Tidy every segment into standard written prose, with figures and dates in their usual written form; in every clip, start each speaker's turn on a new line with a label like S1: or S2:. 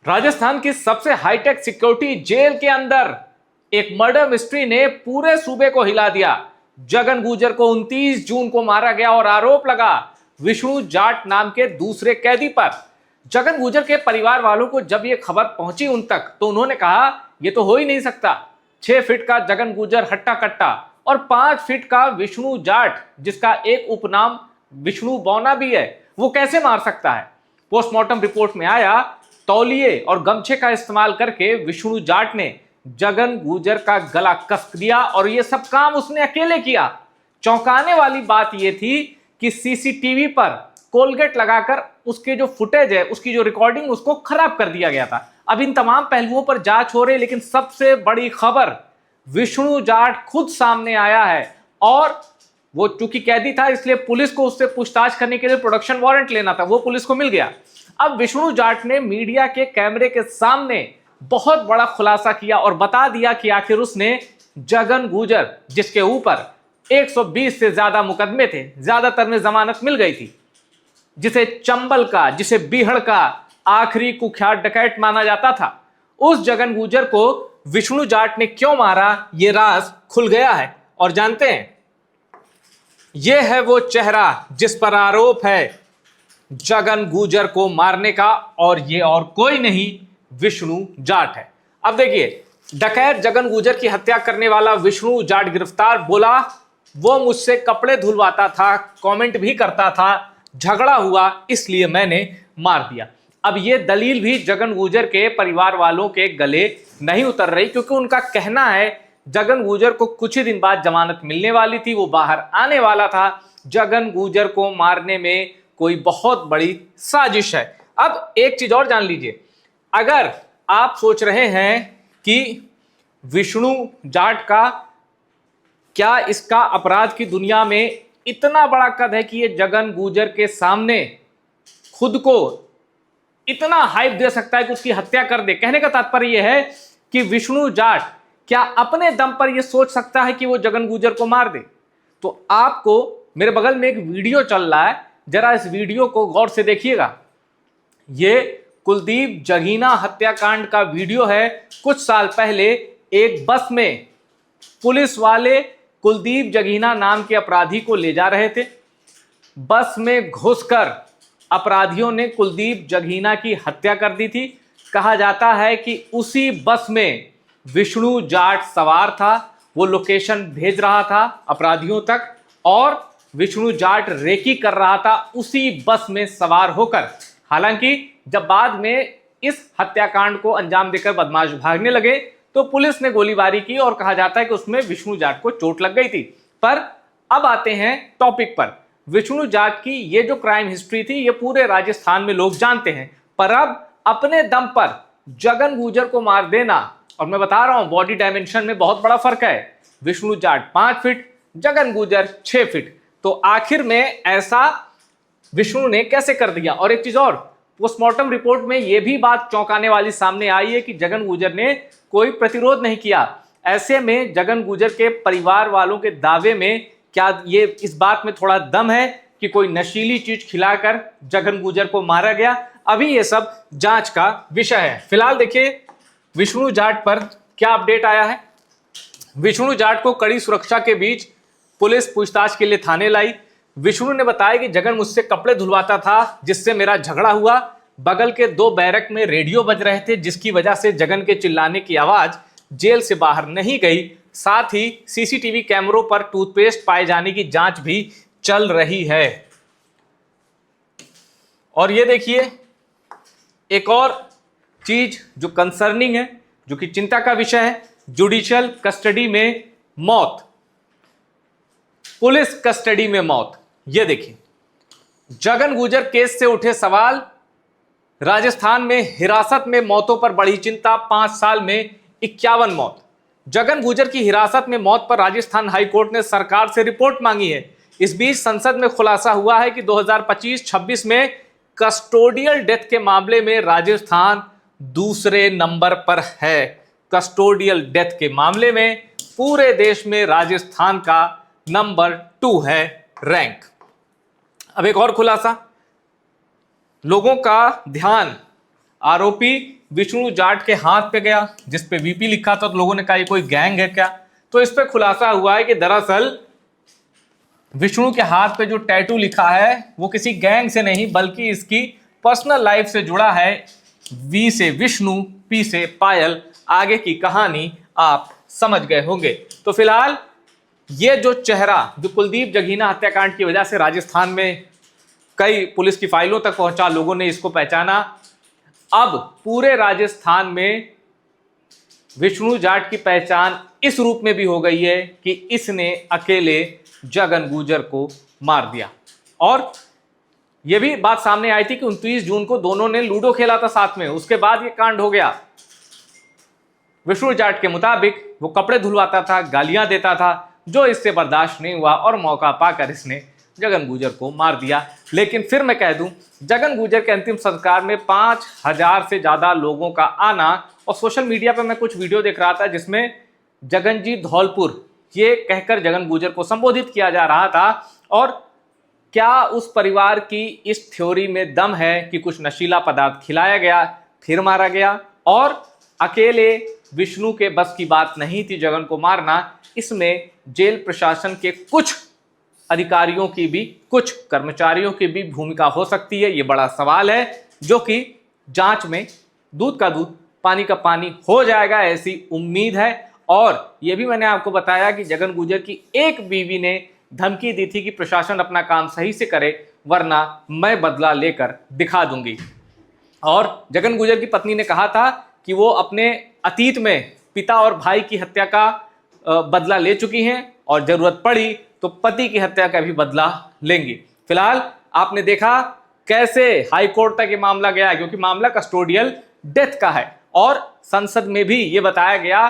S1: राजस्थान की सबसे hi tech security jail के अंदर एक मर्डर मिस्ट्री ने पूरे सूबे को हिला दिया। जगन गुर्जर को 29 जून को मारा गया और आरोप लगा विष्णु जाट नाम के दूसरे कैदी पर। जगन गुर्जर के परिवार वालों को जब यह खबर पहुंची उन तक, तो उन्होंने कहा यह तो हो ही नहीं सकता। 6 फीट का जगन गुर्जर हट्टा कट्टा और 5 फीट का विष्णु जाट, जिसका एक उपनाम विष्णु बौना भी है, वो कैसे मार सकता है। पोस्टमार्टम रिपोर्ट में आया तौलिए और गमछे का इस्तेमाल करके विष्णु जाट ने जगन गुर्जर का गला कस दिया और यह सब काम उसने अकेले किया। चौंकाने वाली बात यह थी कि सीसीटीवी पर कोलगेट लगाकर उसके जो फुटेज है, उसकी जो रिकॉर्डिंग, उसको खराब कर दिया गया था। अब इन तमाम पहलुओं पर जांच हो रही, लेकिन सबसे बड़ी खबर, विष्णु जाट खुद सामने आया है और वो चूंकि कैदी था इसलिए पुलिस को उससे पूछताछ करने के लिए प्रोडक्शन वारंट लेना था, वो पुलिस को मिल गया। अब विष्णु जाट ने मीडिया के कैमरे के सामने बहुत बड़ा खुलासा किया और बता दिया कि आखिर उसने जगन गुर्जर, जिसके ऊपर 120 से ज्यादा मुकदमे थे, ज्यादातर में जमानत मिल गई थी, जिसे चंबल का, जिसे बीहड़ का आखिरी कुख्यात डकैत माना जाता था, उस जगन गुर्जर को विष्णु जाट ने क्यों मारा, यह राज खुल गया है। और जानते हैं, यह है वो चेहरा जिस पर आरोप है जगन गुर्जर को मारने का, और यह और कोई नहीं विष्णु जाट है। अब देखिए, डकैत जगन गुर्जर की हत्या करने वाला विष्णु जाट गिरफ्तार। बोला वो मुझसे कपड़े धुलवाता था, कमेंट भी करता था, झगड़ा हुआ इसलिए मैंने मार दिया। अब यह दलील भी जगन गुर्जर के परिवार वालों के गले नहीं उतर रही, क्योंकि उनका कहना है जगन गुर्जर को कुछ ही दिन बाद जमानत मिलने वाली थी, वो बाहर आने वाला था। जगन गुर्जर को मारने में कोई बहुत बड़ी साजिश है। अब एक चीज और जान लीजिए, अगर आप सोच रहे हैं कि विष्णु जाट का क्या इसका अपराध की दुनिया में इतना बड़ा कद है कि ये जगन गुर्जर के सामने खुद को इतना हाइप दे सकता है कि उसकी हत्या कर दे। कहने का तात्पर्य यह है कि विष्णु जाट क्या अपने दम पर यह सोच सकता है कि वो जगन गुर्जर को मार दे। तो आपको मेरे बगल में एक वीडियो चल रहा है, जरा इस वीडियो को गौर से देखिएगा। ये कुलदीप जगीना हत्याकांड का वीडियो है। कुछ साल पहले एक बस में पुलिस वाले कुलदीप जगीना नाम के अपराधी को ले जा रहे थे। बस में घुसकर अपराधियों ने कुलदीप जगीना की हत्या कर दी थी। कहा जाता है कि उसी बस में विष्णु जाट सवार था, वो लोकेशन भेज रहा था अपराधियों तक और विष्णु जाट रेकी कर रहा था उसी बस में सवार होकर। हालांकि जब बाद में इस हत्याकांड को अंजाम देकर बदमाश भागने लगे तो पुलिस ने गोलीबारी की और कहा जाता है कि उसमें विष्णु जाट को चोट लग गई थी। पर अब आते हैं टॉपिक पर। विष्णु जाट की ये जो क्राइम हिस्ट्री थी, ये पूरे राजस्थान में लोग जानते हैं, पर अब अपने दम पर जगन गुर्जर को मार देना, और मैं बता रहा हूं बॉडी डायमेंशन में बहुत बड़ा फर्क है। Vishnu Jat 5 feet, Jagan Gurjar 6 feet. तो आखिर में ऐसा विष्णु ने कैसे कर दिया। और एक चीज और, पोस्टमार्टम रिपोर्ट में यह भी बात चौंकाने वाली सामने आई है कि जगन गुर्जर ने कोई प्रतिरोध नहीं किया। ऐसे में जगन गुर्जर के परिवार वालों के दावे में क्या ये इस बात में थोड़ा दम है कि कोई नशीली चीज खिलाकर जगन गुर्जर को मारा गया। अभी ये सब जांच का विषय है। फिलहाल देखिए विष्णु जाट पर क्या अपडेट आया है। विष्णु जाट को कड़ी सुरक्षा के बीच पुलिस पूछताछ के लिए थाने लाई। विष्णु ने बताया कि जगन मुझसे कपड़े धुलवाता था, जिससे मेरा झगड़ा हुआ। बगल के 2 बैरक में रेडियो बज रहे थे, जिसकी वजह से जगन के चिल्लाने की आवाज जेल से बाहर नहीं गई। साथ ही सीसीटीवी कैमरों पर टूथपेस्ट पाए जाने की जांच भी चल रही है। और ये देखिए एक और चीज जो कंसर्निंग है, जो कि चिंता का विषय है, जुडिशियल कस्टडी में मौत, पुलिस कस्टडी में मौत। यह देखिए, जगन गुर्जर केस से उठे सवाल, राजस्थान में हिरासत में मौतों पर बड़ी चिंता, 5 साल में 51 मौत। जगन गुर्जर की हिरासत में मौत पर राजस्थान हाईकोर्ट ने सरकार से रिपोर्ट मांगी है। इस बीच संसद में खुलासा हुआ है कि 2025-26 में कस्टोडियल डेथ के मामले में राजस्थान दूसरे नंबर पर है। कस्टोडियल डेथ के मामले में पूरे देश में राजस्थान का नंबर 2 है रैंक। अब एक और खुलासा, लोगों का ध्यान आरोपी विष्णु जाट के हाथ पे गया जिसपे वीपी लिखा था, तो लोगों ने कहा ये कोई गैंग है क्या। तो इस पे खुलासा हुआ है कि दरअसल विष्णु के हाथ पे जो टैटू लिखा है वो किसी गैंग से नहीं बल्कि इसकी पर्सनल लाइफ से जुड़ा है। वी से विष्णु, पी से पायल, आगे की कहानी आप समझ गए होंगे। तो फिलहाल ये जो चेहरा जो कुलदीप जगीना हत्याकांड की वजह से राजस्थान में कई पुलिस की फाइलों तक पहुंचा, लोगों ने इसको पहचाना। अब पूरे राजस्थान में विष्णु जाट की पहचान इस रूप में भी हो गई है कि इसने अकेले जगन गुर्जर को मार दिया। और यह भी बात सामने आई थी कि 29 जून को दोनों ने लूडो खेला था साथ में, उसके बाद ये कांड हो गया। विष्णु जाट के मुताबिक वो कपड़े धुलवाता था, गालियां देता था, जो इससे बर्दाश्त नहीं हुआ और मौका पाकर इसने जगन गुर्जर को मार दिया। लेकिन फिर मैं कह दूं, जगन गुर्जर के अंतिम संस्कार में 5000 से ज्यादा लोगों का आना, और सोशल मीडिया पर मैं कुछ वीडियो देख रहा था जिसमें जगनजी धौलपुर ये कहकर जगन गुर्जर को संबोधित किया जा रहा था। और क्या उस परिवार की इस थ्योरी में दम है कि कुछ नशीला पदार्थ खिलाया गया फिर मारा गया, और अकेले विष्णु के बस की बात नहीं थी जगन को मारना, इसमें जेल प्रशासन के कुछ अधिकारियों की भी, कुछ कर्मचारियों की भी भूमिका हो सकती है। ये बड़ा सवाल है जो कि जांच में दूध का दूध पानी का पानी हो जाएगा, ऐसी उम्मीद है। और ये भी मैंने आपको बताया कि जगन गुर्जर की एक बीवी ने धमकी दी थी कि प्रशासन अपना काम सही से करे वरना मैं बदला लेकर दिखा दूंगी। और जगन गुर्जर की पत्नी ने कहा था कि वो अपने अतीत में पिता और भाई की हत्या का बदला ले चुकी हैं और जरूरत पड़ी तो पति की हत्या का भी बदला लेंगी। फिलहाल आपने देखा कैसे हाई कोर्ट तक ये मामला गया, क्योंकि मामला कस्टोडियल डेथ का है और संसद में भी ये बताया गया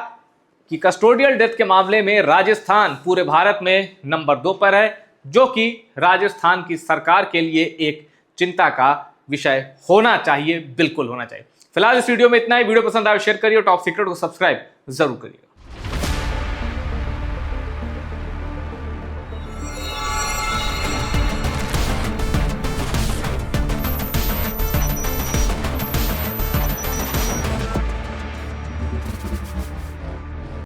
S1: कि कस्टोडियल डेथ के मामले में राजस्थान पूरे भारत में नंबर 2 पर है, जो कि राजस्थान की सरकार के लिए एक चिंता का विषय होना चाहिए, बिल्कुल होना चाहिए। फिलहाल इस वीडियो में इतना ही। वीडियो पसंद आए शेयर करिए और टॉप सीक्रेट को सब्सक्राइब जरूर करिए।